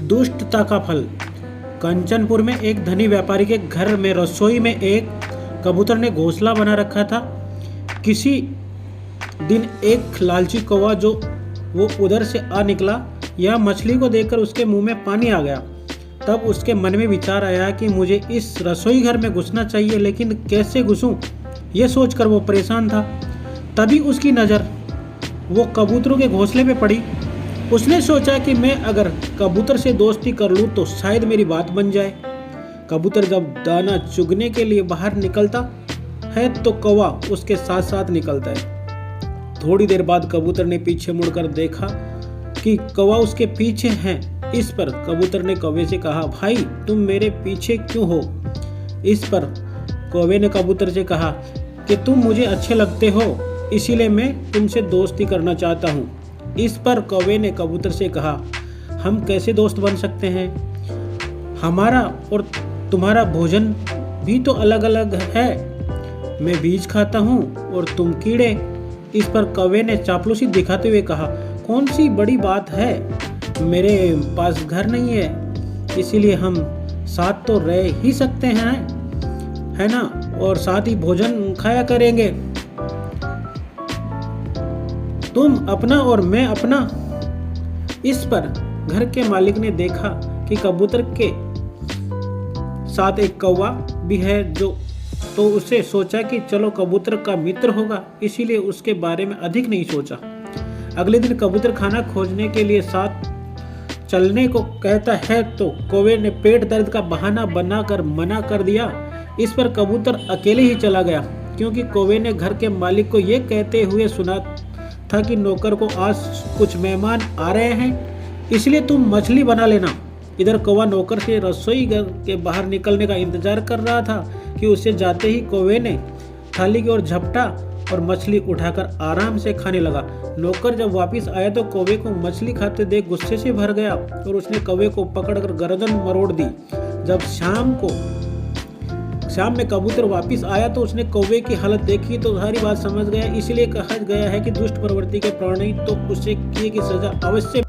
दुष्टता का फल। कंचनपुर में एक धनी व्यापारी के घर में रसोई में एक कबूतर ने घोंसला बना रखा था। किसी दिन एक लालची कौवा जो वो उधर से आ निकला, यह मछली को देखकर उसके मुंह में पानी आ गया। तब उसके मन में विचार आया कि मुझे इस रसोई घर में घुसना चाहिए, लेकिन कैसे घुसूं? यह सोचकर वो परेशान था। तभी उसकी नज़र वो कबूतरों के घोंसले पे पड़ी। उसने सोचा कि मैं अगर कबूतर से दोस्ती कर लूं तो शायद मेरी बात बन जाए। कबूतर जब दाना चुगने के लिए बाहर निकलता है तो कौवा उसके साथ साथ निकलता है। थोड़ी देर बाद कबूतर ने पीछे मुड़कर देखा कि कौवा उसके पीछे है। इस पर कबूतर ने कौवे से कहा, भाई तुम मेरे पीछे क्यों हो? इस पर कौवे ने कबूतर से कहा कि तुम मुझे अच्छे लगते हो, इसीलिए मैं तुमसे दोस्ती करना चाहता हूँ। इस पर कौवे ने कबूतर से कहा, हम कैसे दोस्त बन सकते हैं? हमारा और तुम्हारा भोजन भी तो अलग अलग है। मैं बीज खाता हूँ और तुम कीड़े। इस पर कौवे ने चापलूसी दिखाते हुए कहा, कौन सी बड़ी बात है, मेरे पास घर नहीं है, इसीलिए हम साथ तो रह ही सकते हैं, है ना, और साथ ही भोजन खाया करेंगे। तुम अपना और मैं अपना। इस पर घर के मालिक ने देखा कि कबूतर के साथ एक कौवा भी है तो उसे सोचा कि चलो कबूतर का मित्र होगा, इसीलिए उसके बारे में अधिक नहीं सोचा। अगले दिन कबूतर खाना खोजने के लिए साथ चलने को कहता है तो कौवे ने पेट दर्द का बहाना बनाकर मना कर दिया। इस पर कबूतर अकेले ही चला गया, क्योंकि कौवे ने घर के मालिक को ये कहते हुए सुना था कि नौकर को आज कुछ मेहमान आ रहे हैं, इसलिए तुम मछली बना लेना। इधर कौवा नौकर से रसोई घर के बाहर निकलने का इंतजार कर रहा था कि उससे जाते ही कौवे ने थाली की ओर झपटा और मछली उठाकर आराम से खाने लगा। नौकर जब वापस आया तो कौवे को मछली खाते देख गुस्से से भर गया और उसने कौवे को पकड़कर गर्दन मरोड़ दी। जब शाम में कबूतर वापस आया तो उसने कौवे की हालत देखी तो सारी बात समझ गया। इसलिए कहा गया है कि दुष्ट प्रवृत्ति के प्राणी तो उसे किए की सजा अवश्य